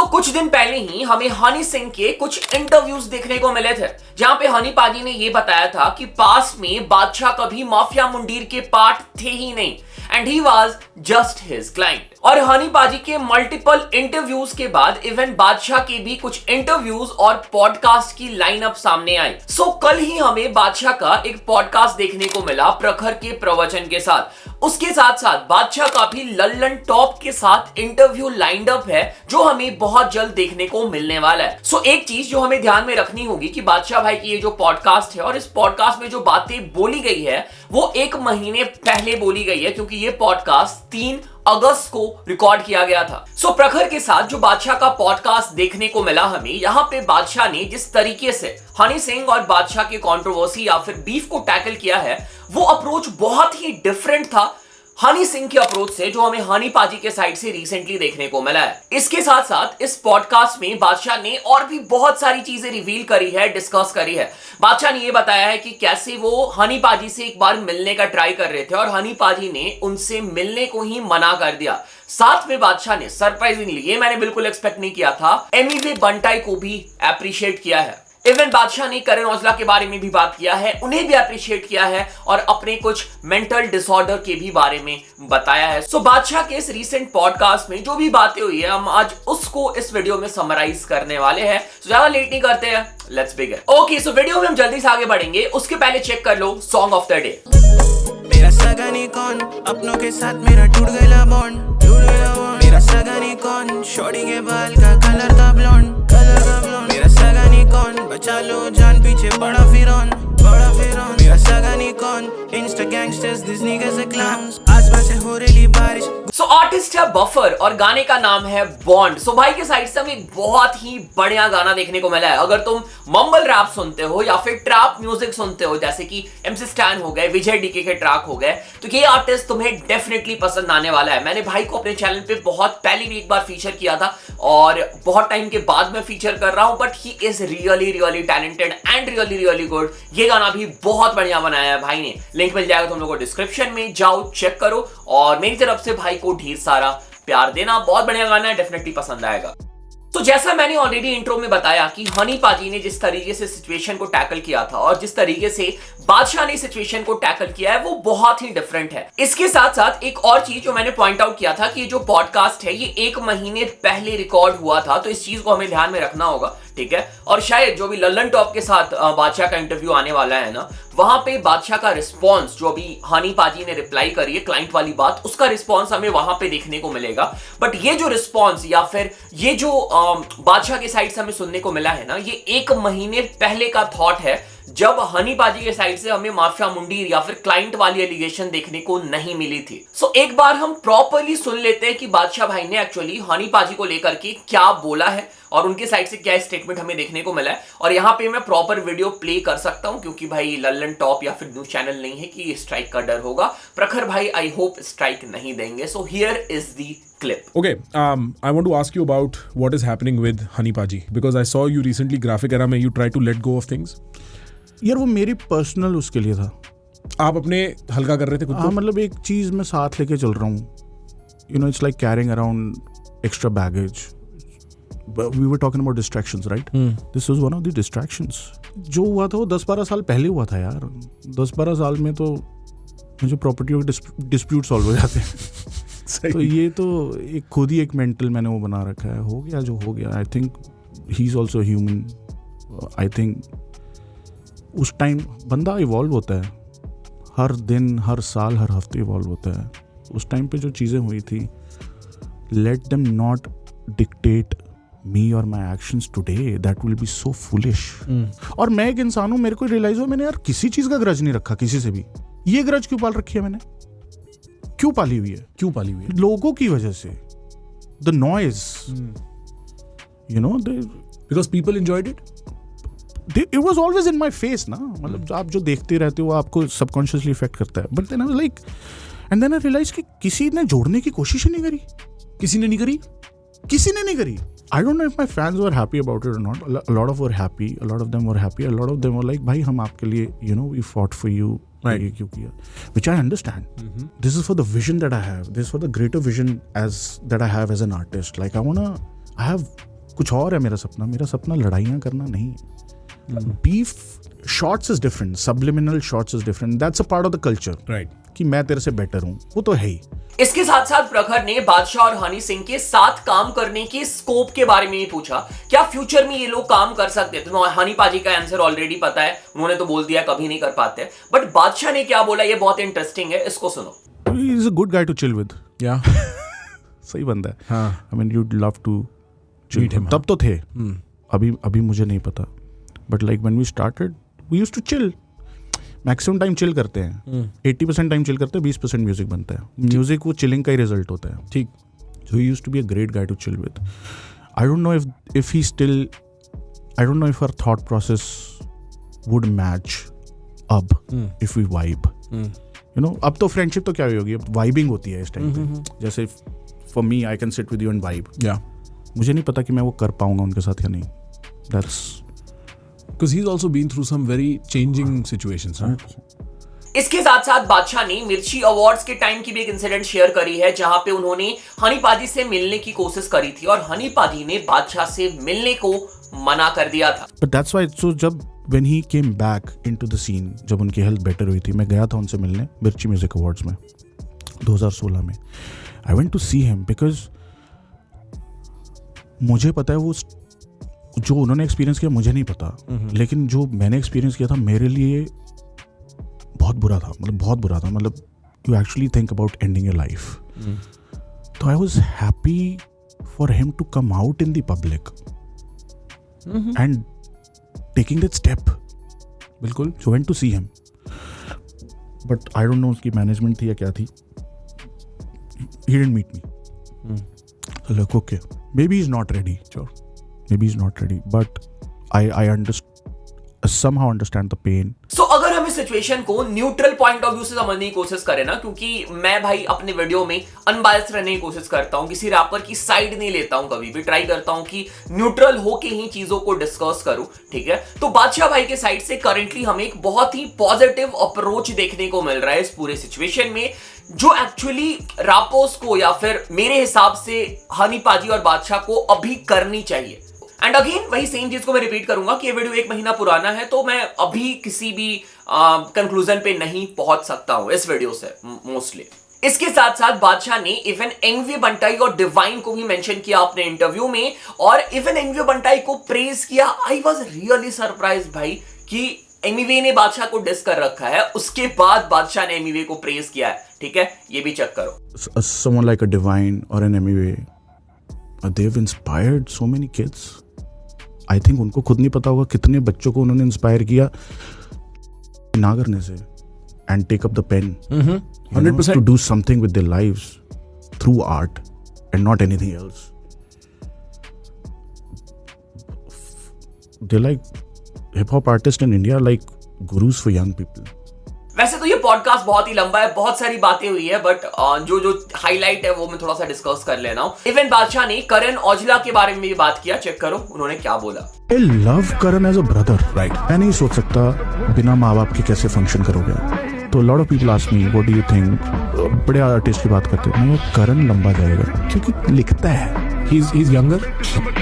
कुछ दिन पहले ही हमें हनी सिंह के कुछ इंटरव्यूज देखने को मिले थे, जहां पे हनी पाजी ने ये बताया था कि पास्ट में बादशाह कभी माफिया मुंडीर के पार्ट थे ही नहीं and he was just his client. और हनी पाजी के मल्टीपल इंटरव्यूज के बाद इवन बादशाह के भी कुछ इंटरव्यूज और पॉडकास्ट की लाइनअप सामने आई। कल ही हमें बादशाह का एक पॉडकास्ट देखने को मिला प्रखर के प्रवचन के साथ। उसके साथ साथ बादशाह का भी लल्लन टॉप के साथ इंटरव्यू लाइंड अप है जो हमें बहुत जल्द देखने को मिलने वाला है। एक चीज जो हमें ध्यान में रखनी होगी कि बादशाह भाई की ये जो पॉडकास्ट है और इस पॉडकास्ट में जो बातें बोली गई है वो 1 महीने पहले बोली गई है, क्योंकि ये पॉडकास्ट 3 अगस्त को रिकॉर्ड किया गया था। प्रखर के साथ जो बादशाह का पॉडकास्ट देखने को मिला हमें, यहाँ पे बादशाह ने जिस तरीके से हनी सिंह और बादशाह की कंट्रोवर्सी या फिर बीफ को टैकल किया है वो अप्रोच बहुत ही डिफरेंट था हनी सिंह के अप्रोच से जो हमें हनी पाजी के साइड से रिसेंटली देखने को मिला है। इसके साथ साथ इस पॉडकास्ट में बादशाह ने और भी बहुत सारी चीजें रिवील करी है, डिस्कस करी है। बादशाह ने यह बताया है कि कैसे वो हनी पाजी से एक बार मिलने का ट्राई कर रहे थे और हनी पाजी ने उनसे मिलने को ही मना कर दिया। साथ में बादशाह ने सरप्राइजिंगली, ये मैंने बिल्कुल एक्सपेक्ट नहीं किया था, एमी बंटाई को भी अप्रिशिएट किया है। इवन बादशाह ने करण औजला के बारे में भी बात किया है, उन्हें भी अप्रिशिएट किया है और अपने कुछ मेंटल डिसऑर्डर के भी बारे में बताया है। बादशाह के इस रीसेंट पॉडकास्ट में जो भी बातें हुई है हम आज उसको इस वीडियो में समराइज करने वाले हैं। ज्यादा लेट नहीं करते हैं, लेट्स बिगिन। ओके, वीडियो में हम जल्दी से आगे बढ़ेंगे, उसके पहले चेक कर लो सॉन्ग ऑफ द डे। मेरा सगा नहीं कौन, अपनों के साथ मेरा टूट गया बॉन्ड। मेरा सगा नहीं कौन, शॉर्टी के बाल का कलर था ब्लॉन्ड। मेरा सगा नहीं कौन, बचा लो जान पीछे बड़ा फिरौन। मेरा सगा नहीं कौन, Insta gangsters this niggers are clowns. आसमान से हो रही बारिश। आर्टिस्ट है बफर और गाने का नाम है बॉन्ड। भाई के साइड से हमें एक बहुत ही बढ़िया गाना देखने को मिला है। अगर तुम मम्बल रैप सुनते हो या फिर ट्रैप म्यूजिक सुनते हो जैसे कि MC स्टैन हो गए, विजय डीके के ट्रैक हो गए, तो ये आर्टिस्ट तुम्हें डेफिनेटली पसंद आने वाला है। मैंने भाई को अपने चैनल पे बहुत पहले भी एक बार फीचर किया था और बहुत टाइम के बाद मैं फीचर कर रहा हूं, but he is really talented and really good. ये गाना भी बहुत बढ़िया बनाया है भाई ने। लिंक मिल जाएगा तुम लोगों को डिस्क्रिप्शन में, जाओ चेक करो और मेरी तरफ से भाई को ढेर सारा प्यार देना। बहुत बढ़िया गाना है, डेफिनेटली पसंद आएगा। जैसा मैंने ऑलरेडी इंट्रो में बताया कि हनी पाजी ने जिस तरीके से सिचुएशन को टैकल किया था और जिस तरीके से बादशाह ने सिचुएशन को टैकल किया है वो बहुत ही डिफरेंट है। इसके साथ साथ एक और चीज जो मैंने पॉइंट आउट किया था कि ये जो पॉडकास्ट है ये 1 महीने पहले रिकॉर्ड हुआ था, तो इस चीज को हमें ध्यान में रखना होगा, ठीक है। और शायद जो भी लल्लन टॉप के साथ बादशाह का इंटरव्यू आने वाला है ना, वहां पे बादशाह का रिस्पॉन्स जो अभी हनी पाजी ने रिप्लाई करी है क्लाइंट वाली बात, उसका रिस्पॉन्स हमें वहां पे देखने को मिलेगा। बट ये जो रिस्पॉन्स या फिर ये जो बादशाह के साइड से हमें सुनने को मिला है ना, ये 1 महीने पहले का थॉट है जब हनी पाजी के साइड से हमें माफिया मुंडीर या फिर क्लाइंट वाली एलिगेशन देखने को नहीं मिली थी। एक बार हम प्रॉपर्ली सुन लेते हैं कि बादशाह भाई ने एक्चुअली हनी पाजी को लेकर के क्या बोला है और उनके साइड से क्या स्टेटमेंट हमें देखने को मिला है। और यहाँ पे मैं प्रॉपर वीडियो प्ले कर सकता हूँ क्योंकि भाई लल्लन टॉप या फिर न्यूज चैनल नहीं है कि स्ट्राइक का डर होगा। प्रखर भाई आई होप स्ट्राइक नहीं देंगे। Here is the clip. Okay, I want to ask you about what is happening with Honey Paji because I saw you recently graphic era में you try to let go of things. यार वो मेरी personal उसके लिए था। आप अपने हल्का कर रहे थे खुद को? मतलब एक चीज़ मैं साथ लेके चल रहा हूँ। You know, it's like carrying around extra baggage. But we were talking about distractions, right? This was one of the distractions. जो हुआ था वो 10-12 साल पहले हुआ था यार। 10-12 साल में तो मुझे प्रॉपर्टी के डिस्प्यूट सॉल्व हो जाते हैं। तो ये तो एक खुद ही एक मेंटल मैंने वो बना रखा है। हो गया जो हो गया। I think he is also human. I think उस टाइम बंदा इवॉल्व होता है, हर दिन हर साल हर हफ्ते इवॉल्व होता है। उस टाइम पे जो चीज़ें हुई थी, लेट देम नॉट डिक्टेट मी और my actions today, that will be so foolish. और मैं एक इंसान हूँ, मेरे को रियलाइज हुआ मैंने यार किसी चीज़ का ग्रज नहीं रखा किसी से भी। ये ग्रज क्यों पाल रखी है मैंने? क्यों पाली हुई है? क्यों पाली हुई है? लोगों की वजह से, the noise, you know, because people enjoyed it. It was always in my face ना, मतलब आप जो देखते रहते हो आपको सबकॉन्शियसली इफेक्ट करता है। But then I was like, and then I realise कि किसी ने जोड़ने की कोशिश ही नहीं करी। किसी ने नहीं करी। I don't know if my fans were happy about it or not. A lot of were happy, a lot of them were happy, a lot of them were like, भाई हम आपके लिए, you know, we fought for you, right? ये क्यों किया? Which I understand. This is for the vision that I have. This is for the greater vision that I have as an artist. Like I I have कुछ और है मेरा सपना लड़ाइयाँ करना नहीं है. Beef shots is different, subliminal shots is different, that's a part of the culture, right, कि मैं तेरे से बेटर हूँ, वो तो है ही. इसके साथ साथ प्रखर ने बादशाह और हनी सिंह के साथ काम करने के स्कोप के बारे में भी पूछा. क्या फ्यूचर में ये लोग काम कर सकते हैं? तो हनी पाजी का आंसर ऑलरेडी पता है, उन्होंने तो बोल दिया कभी नहीं कर पाते. बट बादशाह ने क्या बोला ये बहुत इंटरेस्टिंग है, इसको सुनो. He is a good guy to chill with. या सही बंदा है. हाँ, I mean you'd love to Meet him, तब तो थे. अभी मुझे नहीं पता. But like when we started we used to chill. Maximum time chill करते हैं, 80% टाइम चिल करते हैं, 20% म्यूजिक बनता है. म्यूजिक वो चिलिंग का ही रिजल्ट होता है. ठीक. So he used to be a great guy to chill with. I don't know if he still, I don't know if our thought process would match up if we vibe. You know, अब तो friendship तो क्या हुई होगी, अब vibing होती है इस टाइम पे. जैसे for me I can sit with you and vibe. Yeah. मुझे नहीं पता कि मैं वो कर पाऊंगा उनके साथ या नहीं. That's because he's also been through some very changing situations, right? इसके साथ साथ बादशाह ने मिर्ची अवार्ड्स के टाइम की भी एक इंसिडेंट शेयर करी है, जहां पे उन्होंने हनी पाजी से मिलने की कोशिश करी थी और हनी पाजी ने बादशाह से मिलने को मना कर दिया था. But that's why, so जब when he came back into the scene, जब उनकी हेल्थ बेटर हुई थी, मैं गया था उनसे मिलने मिर्ची म्यूजिक अवार्ड्स में 2016 में. I went to see him because मुझे पता है वो जो उन्होंने एक्सपीरियंस किया मुझे नहीं पता, लेकिन जो मैंने एक्सपीरियंस किया था मेरे लिए बहुत बुरा था. मतलब you actually think about ending your life. तो I was happy for him to come out in the public and taking that step. बिल्कुल. So went to see him, but I don't know उसकी management थी या क्या थी. He didn't meet me. Look, okay, maybe he's not ready. Sure. Maybe he's not ready, but I somehow understand the pain. So, अगर हम इस situation को neutral point of view से समझने की कोशिश करें ना, क्योंकि मैं भाई अपने वीडियो में अनबायस्ड रहने की कोशिश करता हूं, किसी रैपर की साइड नहीं लेता हूं, कभी भी ट्राई करता हूं कि न्यूट्रल होके ही चीजों को डिस्कस करूं. ठीक है, तो बादशाह भाई के साइड से करेंटली हमें एक बहुत ही पॉजिटिव अप्रोच देखने को मिल रहा है इस पूरे सिचुएशन में, जो एक्चुअली रैपर्स को या फिर मेरे हिसाब से हनी पाजी और बादशाह को अभी करनी चाहिए. एंड अगेन वही सेम चीज को मैं रिपीट करूंगा कि ये वीडियो 1 महीना पुराना है, तो मैं अभी किसी भी कंक्लूजन पे नहीं पहुंच सकता हूं इस वीडियो से मोस्टली. इसके साथ साथ बादशाह ने इवन एमवी बंटाई और डिवाइन को भी मेंशन किया अपने इंटरव्यू में, और इवन एमवी बंटाई को प्रेज किया. आई वाज रियली सरप्राइज्ड भाई कि एमवी ने बादशाह को डिस कर रखा है, उसके बाद बादशाह ने एमवी को प्रेज किया है. ठीक है, ये भी चेक करो. Someone like a Divine or an MV, they've inspired so many kids. I think उनको खुद नहीं पता होगा कितने बच्चों को उन्होंने इंस्पायर किया ना करने से, and take up the pen, 100% to do something with their lives through art and not anything else. They're like hip hop artists in India are like gurus for young people. वैसे तो ये podcast बहुत ही लंबा है, बहुत सारी बातें हुई है, बट जो हाईलाइट है वो मैं थोड़ा सा डिस्कस कर लेना हूं. इवन बादशाह ने करण औजला के बारे में भी बात किया, चेक करो उन्होंने क्या बोला. I love Karan as a brother. Right. मैं नहीं सोच सकता बिना माँ बाप के कैसे फंक्शन करोगे. तो lot of people ask me, what do you think? बड़े आर्टिस्ट की बात करते हैं, मैं करण लंबा जाएगा क्योंकि लिखता है. He's younger.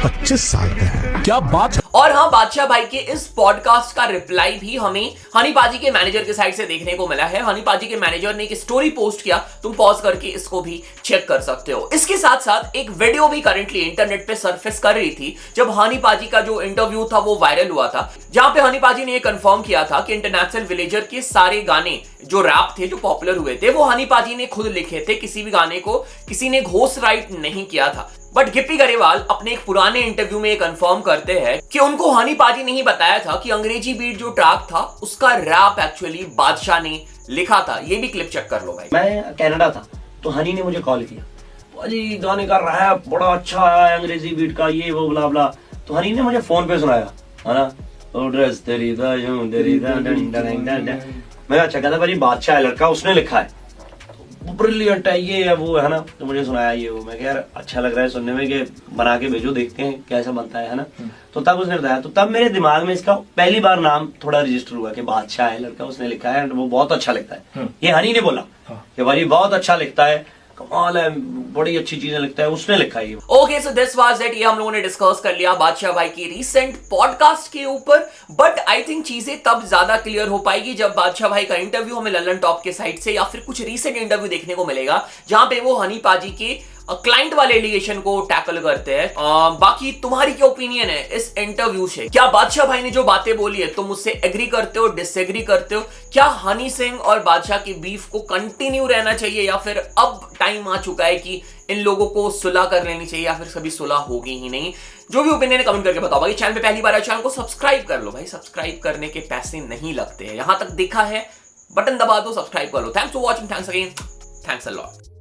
25 साल का है. क्या बात. और हाँ, बादशाह भाई के इस पॉडकास्ट का रिप्लाई भी हमें हनी पाजी के मैनेजर के साइड से देखने को मिला है. हनी पाजी के मैनेजर ने एक स्टोरी पोस्ट किया, तुम पॉज करके इसको भी चेक कर सकते हो. इसके साथ साथ एक वीडियो भी करंटली इंटरनेट पे सरफेस कर रही थी, जब हनी पाजी का जो इंटरव्यू था वो वायरल हुआ था, जहां पे हनी पाजी ने ये कंफर्म किया था कि इंटरनेशनल विलेजर के सारे गाने जो रैप थे, जो पॉपुलर हुए थे, वो हनी पाजी ने खुद लिखे थे. किसी भी गाने को किसी ने घोस्ट राइट नहीं किया था. बट गिप्पी गरेवाल अपने एक पुराने इंटरव्यू में कंफर्म करते हैं कि उनको हनी पाजी ने ही बताया था कि अंग्रेजी बीट जो ट्रैक था उसका रैप एक्चुअली बादशाह ने लिखा था. ये भी क्लिप चेक कर लो भाई. मैं कनाडा था तो हनी ने मुझे कॉल किया, भाजी गाने का रैप बड़ा अच्छा है, अंग्रेजी बीट का ये वो ब्ला ब्ला. तो हनी ने मुझे फोन पे सुनाया, है ना, ओ ड्रेस तेरी दा यूं तेरी दा डन डन डन. मैं अच्छा कहता भाई बादशाह है लड़का, उसने लिखा है, ब्रिलियंट है, ये है वो है ना. तो मुझे सुनाया ये वो, मैं कह यार अच्छा लग रहा है सुनने में, कि बना के भेजो देखते हैं कैसा बनता है ना. तो तब उसने बताया, तो तब मेरे दिमाग में इसका पहली बार नाम थोड़ा रजिस्टर हुआ कि बादशाह है लड़का, उसने लिखा है, वो बहुत अच्छा लिखता है. ये हनी ने बोला कि भाई बहुत अच्छा लिखता है, कमाल है, बड़ी अच्छी चीजें लिखता है, उसने लिखा है ये। Okay, so this was it. ये हम लोगों ने डिस्कस कर लिया बादशाह भाई की रीसेंट पॉडकास्ट के ऊपर, बट आई थिंक चीजें तब ज्यादा क्लियर हो पाएगी जब बादशाह भाई का इंटरव्यू हमें लल्लन टॉप के साइड से या फिर कुछ रीसेंट इंटरव्यू देखने को मिलेगा जहां पे वो हनी पाजी के क्लाइंट वाले एलिगेशन को टैकल करते हैं। बाकी तुम्हारी क्या ओपिनियन है इस इंटरव्यू से? क्या बादशाह भाई ने जो बातें बोली है तुम उससे एग्री करते हो, डिसएग्री करते हो? क्या हनी सिंह और बादशाह की बीफ को कंटिन्यू रहना चाहिए या फिर अब टाइम आ चुका है कि इन लोगों को सुलह कर लेनी चाहिए या फिर कभी सुलह होगी ही नहीं? जो भी ओपिनियन है कमेंट करके बताओ। बाकी चैनल पे पहली बार है, चैनल को सब्सक्राइब कर लो भाई, सब्सक्राइब करने के पैसे नहीं लगते हैं। यहां तक देखा है, बटन दबा दो, सब्सक्राइब कर लो। Thanks for watching, thanks again, thanks a lot.